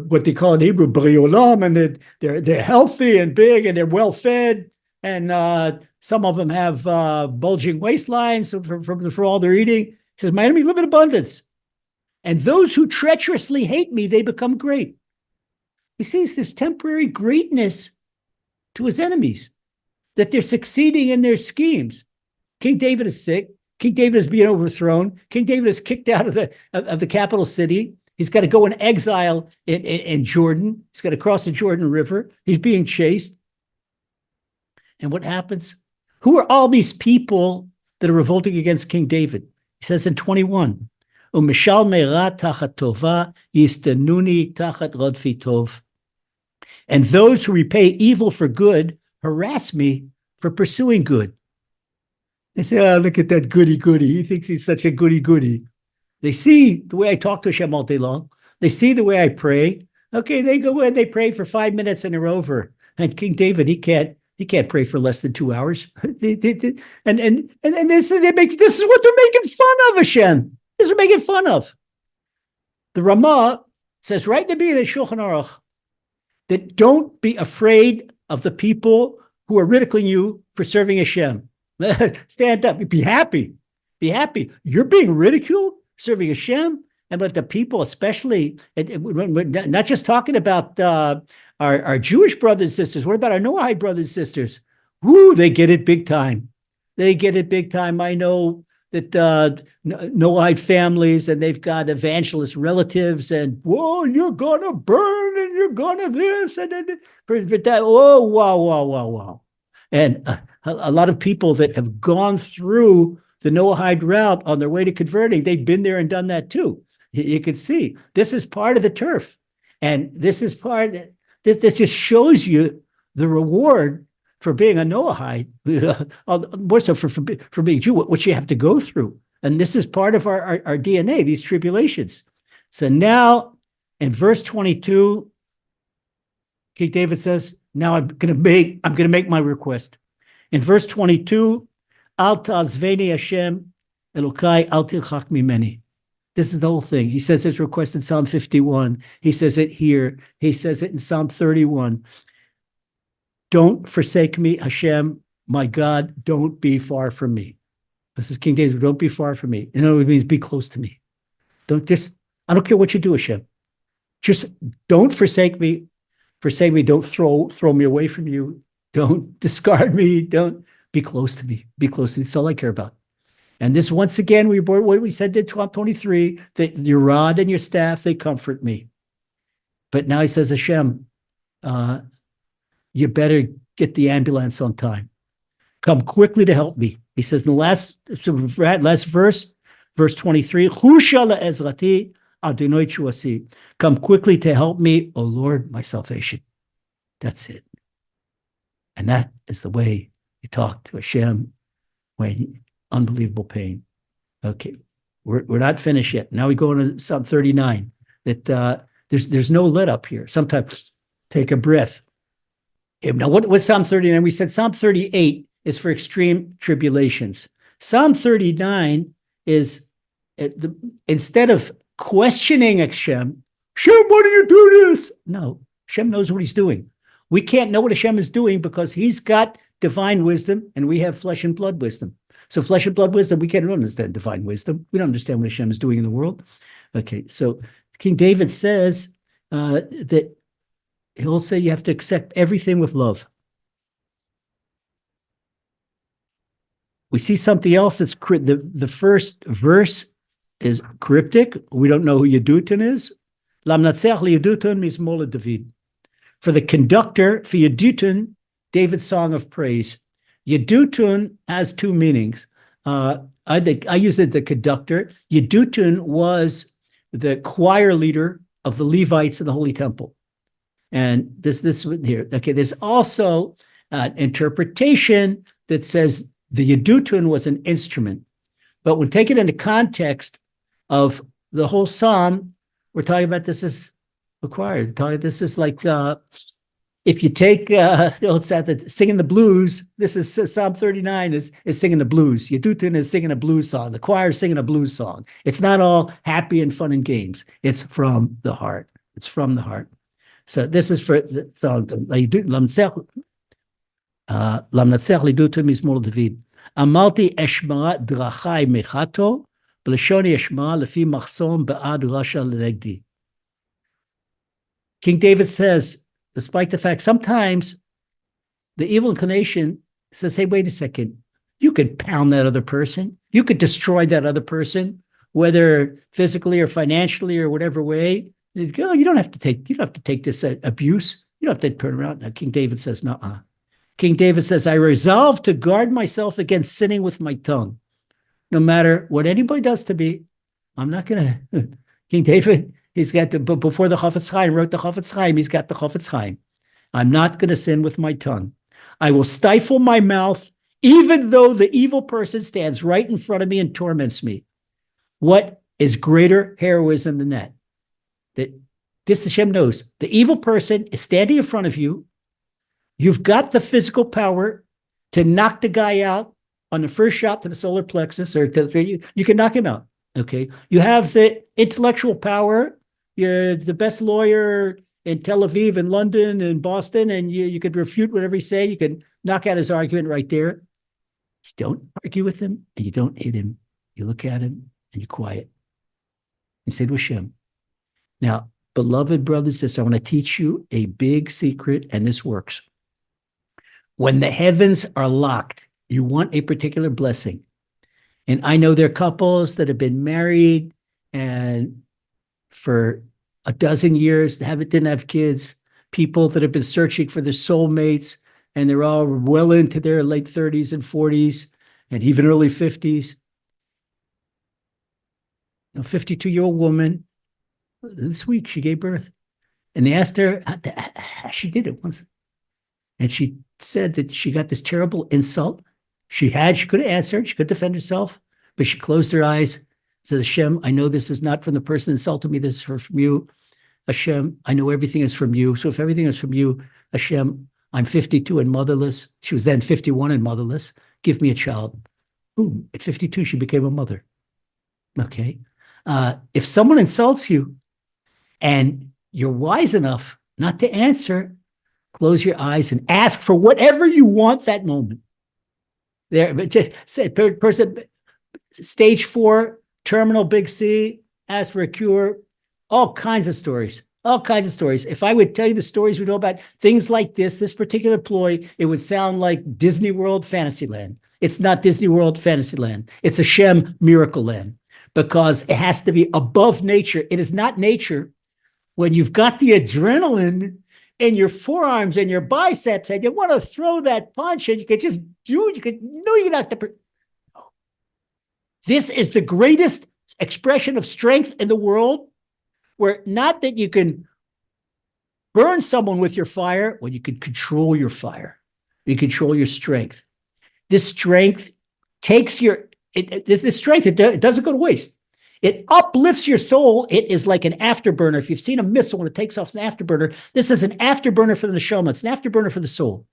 what they call in Hebrew b'rei olam, and they're healthy and big, and they're well fed. And some of them have bulging waistlines for all they're eating. He says, my enemies live in abundance. And those who treacherously hate me, they become great. He sees there's temporary greatness to his enemies, that they're succeeding in their schemes. King David is sick. King David is being overthrown. King David is kicked out of the capital city. He's got to go in exile in Jordan. He's got to cross the Jordan River. He's being chased. And what happens? Who are all these people that are revolting against King David? He says in 21, Umishal me'ra tachat tova yistanuni tachat rodfi tov. And those who repay evil for good harass me for pursuing good. They say, oh, look at that goody-goody. He thinks he's such a goody-goody. They see the way I talk to Hashem all day long. They see the way I pray. Okay, they go and they pray for 5 minutes and they're over. And King David, he can't pray for less than 2 hours. And this is what they're making fun of, Hashem. This is what they're making fun of. The Ramah says right in the beginning of the Shulchan Aruch that don't be afraid of the people who are ridiculing you for serving Hashem. Stand up. Be happy. Be happy. You're being ridiculed, serving Hashem. And but the people, especially, we're not just talking about our Jewish brothers and sisters. What about our Noahide brothers and sisters? Woo, they get it big time. They get it big time. I know that Noahide families, and they've got evangelist relatives, and whoa, you're gonna burn, and you're gonna this, and then that. Oh, wow, wow, wow, wow. And a lot of people that have gone through the Noahide route on their way to converting, they've been there and done that too. You can see this is part of the turf, and this is part. This just shows you the reward for being a Noahide, more so for being Jew, what you have to go through. And this is part of our DNA, these tribulations. So now in verse 22, King David says, now I'm going to make my request. In verse 22, Al ta'azveni Hashem Elokai al tilchach mimeni. This is the whole thing. He says his request in Psalm 51. He says it here. He says it in Psalm 31. Don't forsake me, Hashem, my God, don't be far from me. This is King David, don't be far from me. In other words, it means be close to me. I don't care what you do, Hashem. Just don't forsake me. Forsake me, don't throw me away from you. Don't discard me. Don't be close to me. Be close to me. That's all I care about. And this, once again, what we said in 23, that your rod and your staff, they comfort me. But now he says, Hashem, you better get the ambulance on time. Come quickly to help me. He says in the last verse, verse 23, Hushala ezrati Adonai chuasi. Come quickly to help me, O Lord, my salvation. That's it. And that is the way you talk to Hashem when unbelievable pain. Okay, we're not finished yet. Now we go into Psalm 39. That there's no let up here. Sometimes take a breath. Now, what was Psalm 39? We said Psalm 38 is for extreme tribulations. Psalm 39 is, instead of questioning Hashem, Hashem, why do you do this? No, Hashem knows what he's doing. We can't know what Hashem is doing because he's got divine wisdom and we have flesh and blood wisdom. So flesh and blood wisdom, we can't understand divine wisdom. We don't understand what Hashem is doing in the world. Okay, so King David says that he'll say you have to accept everything with love. We see something else that's the first verse is cryptic. We don't know who Yedutun is. Lamnatseach Yedutun mismola David. For the conductor, for Yedutun, David's song of praise. Yedutun has two meanings. I use it the conductor. Yedutun was the choir leader of the Levites in the Holy Temple. And this here, okay, there's also an interpretation that says the Yedutun was an instrument. But when taken into context of the whole psalm, we're talking about this as a choir. This is like, if you take, singing the blues, this is Psalm 39 is singing the blues. Yedutun is singing a blues song. The choir is singing a blues song. It's not all happy and fun and games. It's from the heart. It's from the heart. So this is for the song. Lamnatzech Yedutun mizmor David. Amalti eshma drachai mechato, b'lashoni eshma lefi machsom ba'ad rasha l'negdi. King David says, despite the fact sometimes the evil inclination says, hey, wait a second, you could pound that other person. You could destroy that other person, whether physically or financially or whatever way. You don't have to take this abuse. You don't have to turn around. Now, King David says, nuh-uh. King David says, I resolve to guard myself against sinning with my tongue. No matter what anybody does to me, I'm not going to. King David, he's got to, before the Chafetz Chaim wrote the Chafetz Chaim, he's got the Chafetz Chaim. I'm not going to sin with my tongue. I will stifle my mouth, even though the evil person stands right in front of me and torments me. What is greater heroism than that? That this Hashem knows. The evil person is standing in front of you. You've got the physical power to knock the guy out on the first shot to the solar plexus, or you can knock him out. Okay. You have the intellectual power. You're the best lawyer in Tel Aviv and London and Boston, and you could refute whatever he say. You can knock out his argument right there. You don't argue with him and you don't hit him. You look at him and you're quiet. And say to Hashem. Now, beloved brothers and sisters, I want to teach you a big secret, and this works. When the heavens are locked, you want a particular blessing. And I know there are couples that have been married and for a dozen years didn't have kids, people that have been searching for their soulmates, and they're all well into their late 30s and 40s and even early 50s. A 52-year-old woman, this week she gave birth. And they asked her how she did it once. And she said that she got this terrible insult. She could have answered, she could defend herself, but she closed her eyes, said, Hashem, I know this is not from the person that insulted me, this is from you. Hashem, I know everything is from you. So if everything is from you, Hashem, I'm 52 and motherless. She was then 51 and motherless. Give me a child. Boom. At 52, she became a mother. Okay. If someone insults you and you're wise enough not to answer, close your eyes and ask for whatever you want that moment. There, but just say, person, stage 4, terminal big C, ask for a cure, all kinds of stories. If I would tell you the stories we know about things like this particular ploy, it would sound like Disney World Fantasyland. It's not Disney World Fantasyland. It's Hashem Miracle Land, because it has to be above nature. It is not nature. When you've got the adrenaline in your forearms and your biceps and you want to throw that punch and you could just do it, you're not the. This is the greatest expression of strength in the world, where not that you can burn someone with your fire, when you can control your fire. You control your strength. This strength takes this strength, it doesn't go to waste. It uplifts your soul. It is like an afterburner. If you've seen a missile when it takes off, an afterburner. This is an afterburner for the neshama. It's an afterburner for the soul.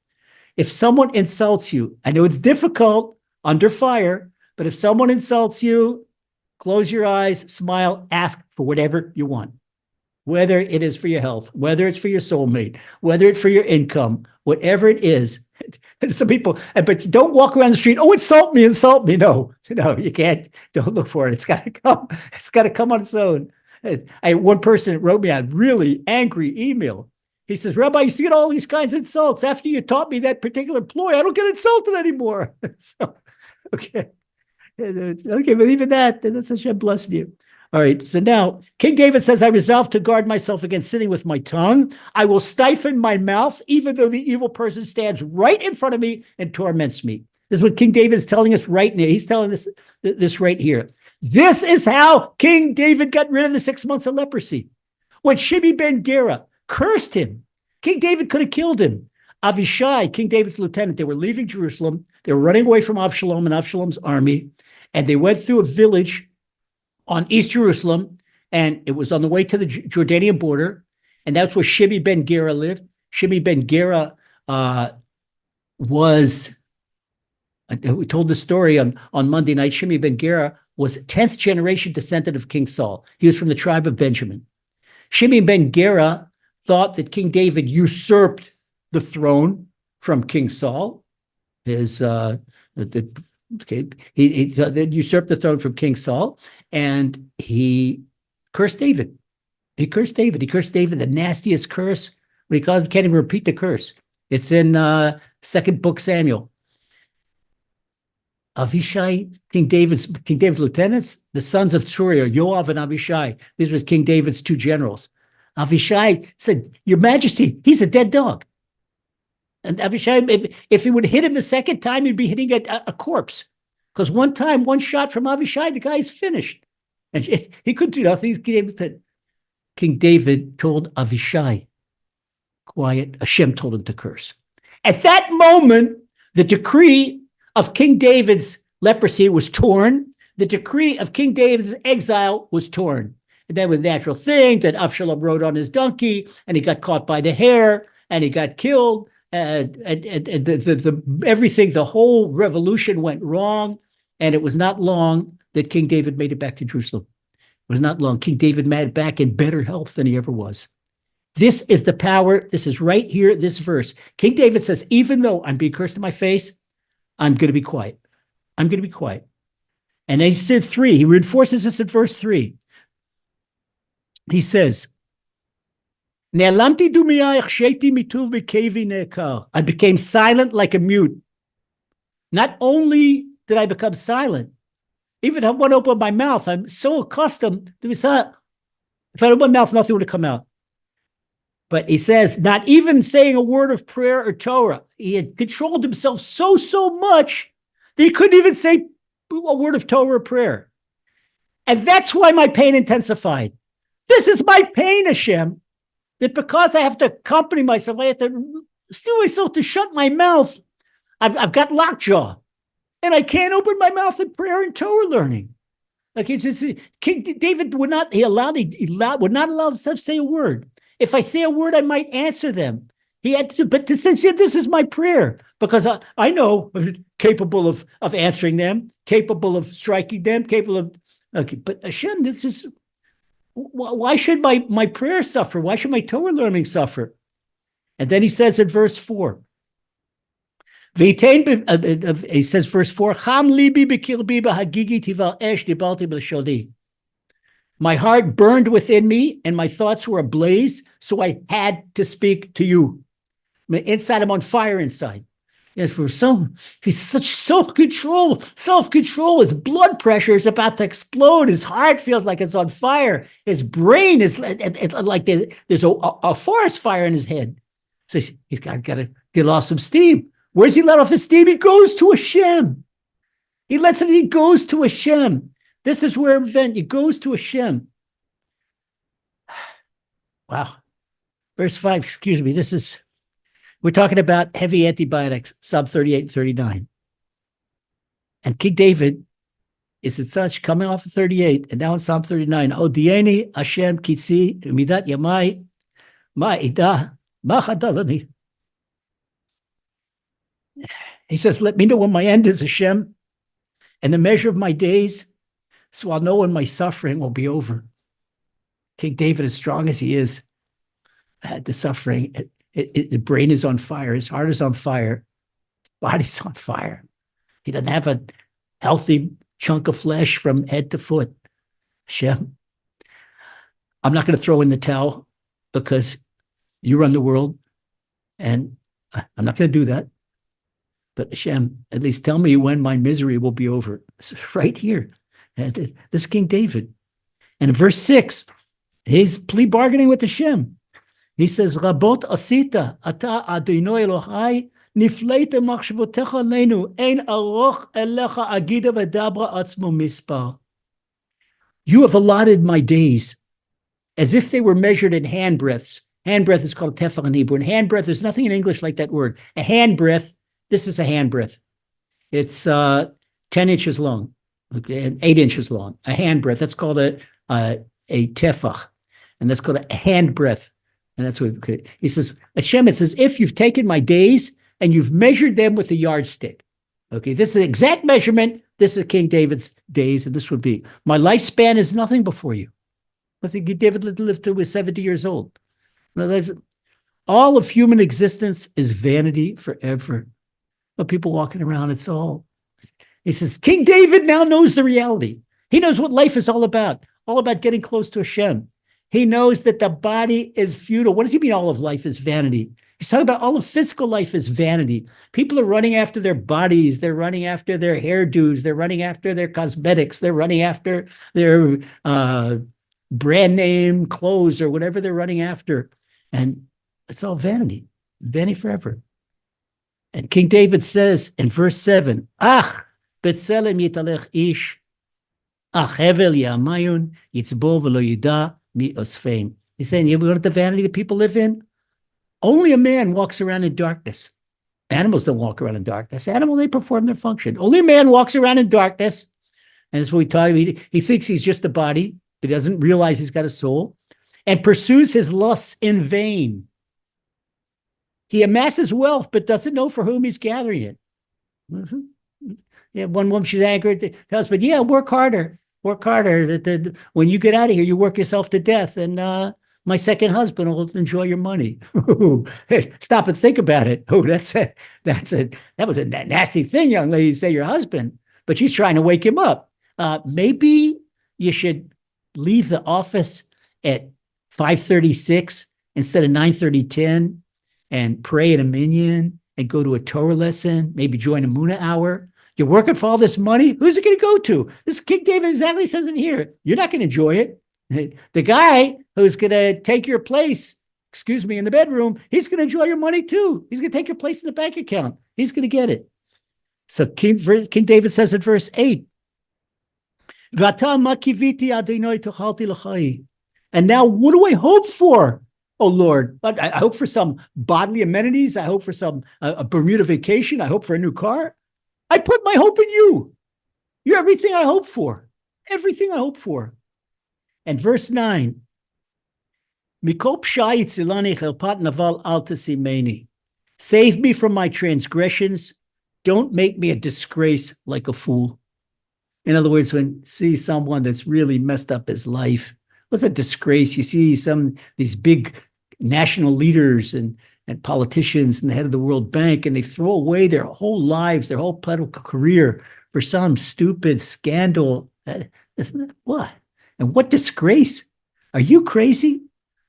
If someone insults you, I know it's difficult under fire, but if someone insults you, close your eyes, smile, ask for whatever you want. Whether it is for your health, whether it's for your soulmate, whether it's for your income, whatever it is. Some people, but don't walk around the street. Oh, insult me. No, you can't. Don't look for it. It's got to come. It's got to come on its own. One person wrote me a really angry email. He says, Rabbi, I used to get all these kinds of insults. After you taught me that particular ploy, I don't get insulted anymore. So, okay, but even that's Hashem blessing you. All right, so now King David says, I resolve to guard myself against sinning with my tongue. I will stifle my mouth, even though the evil person stands right in front of me and torments me. This is what King David is telling us right now. He's telling us this right here. This is how King David got rid of the 6 months of leprosy. When Shimei ben Gera cursed him, King David could have killed him. Avishai, King David's lieutenant, they were leaving Jerusalem. They were running away from Avshalom and Avshalom's army, and they went through a village on East Jerusalem, and it was on the way to the Jordanian border, and that's where Shimei ben Gera lived. Shimei ben Gera was, we told the story on Monday night, Shimei ben Gera was 10th generation descendant of King Saul. He was from the tribe of Benjamin. Shimei ben Gera thought that King David usurped the throne from King Saul. He usurped the throne from King Saul, and he cursed David. He cursed David, the nastiest curse. What he calls him, can't even repeat the curse. It's in second book Samuel. Avishai, King David's lieutenants, the sons of Tzuriah, Yoav and Avishai. These were King David's 2 generals. Avishai said, Your Majesty, he's a dead dog. And Avishai, if he would hit him the second time, he'd be hitting a corpse. Because one shot from Avishai, the guy's finished. And he couldn't do nothing. King David told Avishai, quiet. Hashem told him to curse. At that moment, the decree of King David's leprosy was torn. The decree of King David's exile was torn. And then with natural thing that Avshalom rode on his donkey, and he got caught by the hair, and he got killed. And everything, the whole revolution went wrong. And it was not long that King David made it back to Jerusalem. It was not long. King David made it back in better health than he ever was. This is the power. This is right here, this verse. King David says, even though I'm being cursed in my face, I'm going to be quiet. I'm going to be quiet. And he said 3. He reinforces this in verse 3. He says, I became silent like a mute. Not only did I become silent, Even if I want to open my mouth, I'm so accustomed to this. If I open my mouth, nothing would come out. But he says, not even saying a word of prayer or Torah. He had controlled himself so much that he couldn't even say a word of Torah or prayer. And that's why my pain intensified. This is my pain, Hashem, that because I have to accompany myself, I have to steel myself to shut my mouth. I've got lockjaw, and I can't open my mouth in prayer and Torah learning. Like it's just King David would not would not allow himself to say a word. If I say a word, I might answer them. He had to, but this is my prayer because I know I'm capable of answering them, capable of striking them, capable of. Okay, but Hashem, this is why should my prayer suffer? Why should my Torah learning suffer? And then he says in verse 4. He says, verse 4, Cham libi b'kirbi b'hagigi tival esh dibalti b'lashoni. My heart burned within me, and my thoughts were ablaze, so I had to speak to you. Inside, I'm on fire inside. Yes, he's such self-control. His blood pressure is about to explode. His heart feels like it's on fire. His brain is like there's a forest fire in his head. So he's got to get off some steam. Where's he let off his steam? He goes to Hashem. He goes to Hashem. This is where he goes to Hashem. Wow. Verse 5, excuse me, we're talking about heavy antibiotics, Psalm 38 and 39. And King David is at such coming off of 38, and now in Psalm 39, Odieni Hashem kitzi midat yamai ma'ida ma'chadalani. He says, let me know when my end is, Hashem, and the measure of my days, so I'll know when my suffering will be over. King David, as strong as he is, the suffering, the brain is on fire, his heart is on fire, his body's on fire. He doesn't have a healthy chunk of flesh from head to foot. Hashem, I'm not going to throw in the towel because you run the world, and I'm not going to do that. But Hashem, at least tell me when my misery will be over. This is right here. And this is King David. And in verse 6, he's plea bargaining with Hashem. He says, Rabot asita, ata Adonai Elohai, nifleita machshavotecha leinu, ein aroch elecha agida v'dabra atzmo mispar. You have allotted my days as if they were measured in hand breaths. Hand breath is called tefach in Hebrew. And hand breath, there's nothing in English like that word. A hand breath, this is a hand breath. It's 10 inches long, okay, 8 inches long. A hand breath, that's called a tefach. And that's called a hand breath. And that's what he says, Hashem, it's as if you've taken my days and you've measured them with a yardstick. Okay, this is exact measurement. This is King David's days, and this would be, my lifespan is nothing before you. I think David lived till he was 70 years old. All of human existence is vanity forever. But people walking around, it's all. He says, King David now knows the reality. He knows what life is all about getting close to Hashem. He knows that the body is futile. What does he mean all of life is vanity? He's talking about all of physical life is vanity. People are running after their bodies. They're running after their hairdos. They're running after their cosmetics. They're running after their brand name clothes or whatever they're running after. And it's all vanity. Vanity forever. And King David says in verse 7, Ach, betzelem yitalech ish, ach hevel yamayun, yitzbo v'lo yida mi osfein. He's saying, you know what the vanity that people live in? Only a man walks around in darkness. Animals don't walk around in darkness. Animals, they perform their function. Only a man walks around in darkness. And that's what we talk about. He thinks he's just a body, but he doesn't realize he's got a soul, and pursues his lusts in vain. He amasses wealth, but doesn't know for whom he's gathering it. Mm-hmm. Yeah, one woman, she's angry at the husband. Yeah, work harder. Work harder. When you get out of here, you work yourself to death, and my second husband will enjoy your money. Hey, stop and think about it. Oh, that was a nasty thing, young lady, to say your husband. But she's trying to wake him up. Maybe you should leave the office at 5:36 instead of 9:30, and pray at a minyan and go to a Torah lesson, maybe join a Muna hour. You're working for all this money. Who's it going to go to? This King David exactly says it here. You're not going to enjoy it. The guy who's going to take your place, excuse me, in the bedroom, he's going to enjoy your money too. He's going to take your place in the bank account. He's going to get it. So King David says in verse 8, and now what do I hope for, oh Lord? I hope for some bodily amenities. I hope for some a Bermuda vacation. I hope for a new car. I put my hope in you. You're everything I hope for. Everything I hope for. And verse 9, save me from my transgressions. Don't make me a disgrace like a fool. In other words, when you see someone that's really messed up his life, what's a disgrace? You see these big national leaders and politicians and the head of the World Bank, and they throw away their whole lives, their whole political career for some stupid scandal. What? And what disgrace? Are you crazy?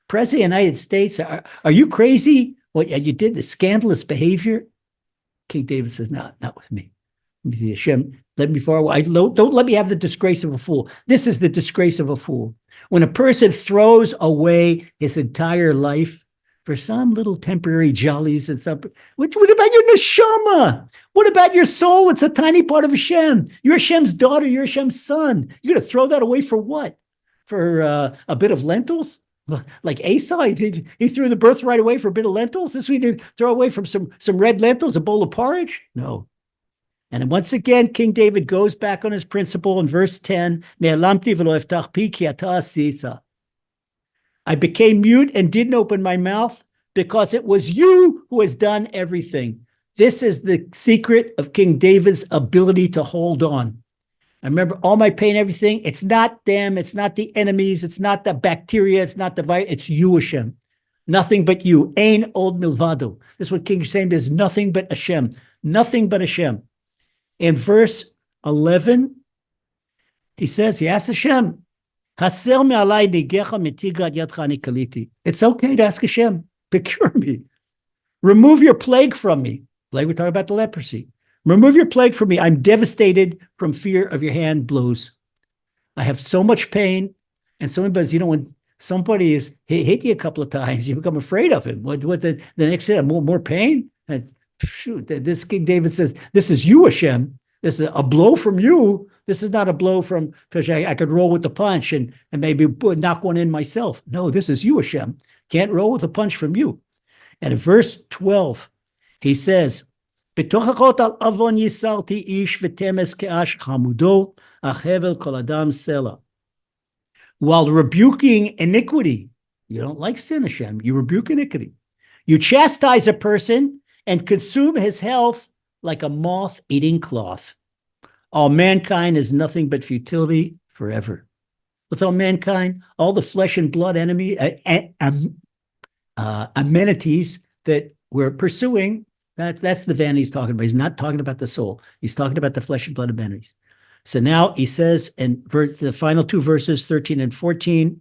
President of the United States, are you crazy? What you did, the scandalous behavior? King David says, no, not with me. Hashem, let me forward. Don't let me have the disgrace of a fool. This is the disgrace of a fool. When a person throws away his entire life for some little temporary jollies and stuff, what about your neshama? What about your soul? It's a tiny part of Hashem. You're Hashem's daughter. You're Hashem's son. You're going to throw that away for what? For a bit of lentils? Like Esau, he threw the birthright away for a bit of lentils. This we did throw away from some red lentils, a bowl of porridge? No. And once again, King David goes back on his principle in verse 10. I became mute and didn't open my mouth because it was you who has done everything. This is the secret of King David's ability to hold on. I remember all my pain, everything. It's not them. It's not the enemies. It's not the bacteria. It's not the virus. It's you, Hashem. Nothing but you. Ein od milvado. This is what King is saying. There's nothing but Hashem. Nothing but Hashem. In verse 11, he says, he asks Hashem, it's okay to ask Hashem to cure me. Remove your plague from me. Like we're talking about the leprosy. Remove your plague from me. I'm devastated from fear of your hand blows. I have so much pain. And so many, you know, when somebody has hit you a couple of times, you become afraid of him. What the next day, more pain? And shoot, this King David says, this is you, Hashem. This is a blow from you. This is not a blow from, because I could roll with the punch and maybe knock one in myself. No, this is you, Hashem. Can't roll with a punch from you. And in verse 12, he says, while rebuking iniquity, you don't like sin, Hashem, you rebuke iniquity. You chastise a person and consume his health like a moth eating cloth. All mankind is nothing but futility forever. What's all mankind? All the flesh and blood amenities that we're pursuing. That's the vanity he's talking about. He's not talking about the soul. He's talking about the flesh and blood amenities. So now he says in the final two verses, 13 and 14,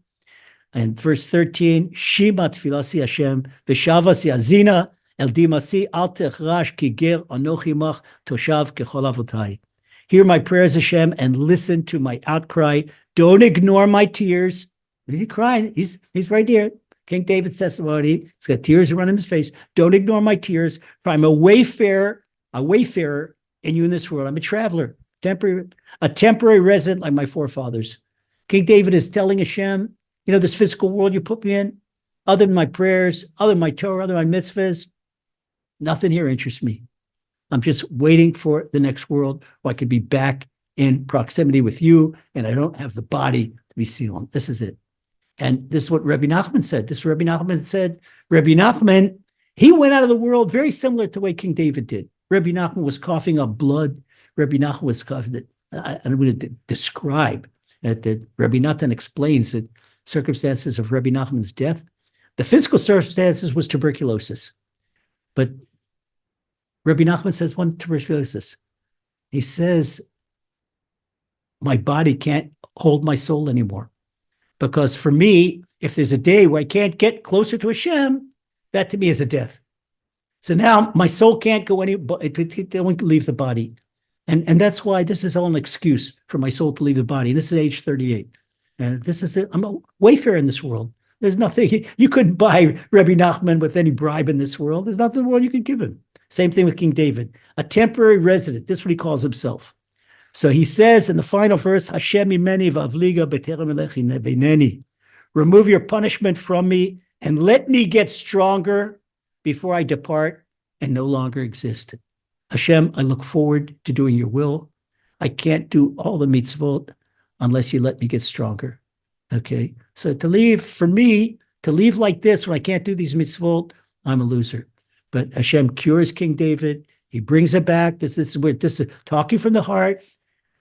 and verse 13, Shima tfilasi Hashem, v'shavasi azina, el dimasi al techrash ki ger anochi mach toshav kechol avotai. Hear my prayers, Hashem, and listen to my outcry. Don't ignore my tears. He's crying. He's right there. King David's testimony. He's got tears running his face. Don't ignore my tears, for I'm a wayfarer in you in this world. I'm a traveler, a temporary resident like my forefathers. King David is telling Hashem, you know, this physical world you put me in, other than my prayers, other than my Torah, other than my mitzvahs, nothing here interests me. I'm just waiting for the next world where I could be back in proximity with you, and I don't have the body to be sealed. This is it. And this is what Rabbi Nachman said. Rabbi Nachman, he went out of the world very similar to the way King David did. Rabbi Nachman was coughing up blood. Rabbi Nachman was coughing. I don't want to describe that. Rabbi Nathan explains that circumstances of Rabbi Nachman's death, the physical circumstances was tuberculosis. But Rabbi Nachman says one tuberculosis. He says, my body can't hold my soul anymore. Because for me, if there's a day where I can't get closer to Hashem, that to me is a death. So now my soul can't go it won't leave the body. And that's why this is all an excuse for my soul to leave the body. This is age 38. And this is it. I'm a wayfarer in this world. There's nothing, you couldn't buy Rebbe Nachman with any bribe in this world. There's nothing in the world you could give him. Same thing with King David, a temporary resident. This is what he calls himself. So he says in the final verse, Hashem imeni v'avliga b'terem elechi nebeneni. Remove your punishment from me and let me get stronger before I depart and no longer exist. Hashem, I look forward to doing your will. I can't do all the mitzvot unless you let me get stronger. Okay. So for me, to leave like this when I can't do these mitzvot, I'm a loser. But Hashem cures King David. He brings it back. This is talking from the heart.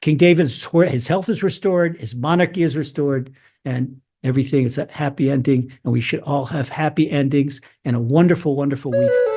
King David's, his health is restored. His monarchy is restored, and everything is a happy ending. And we should all have happy endings and a wonderful, wonderful week.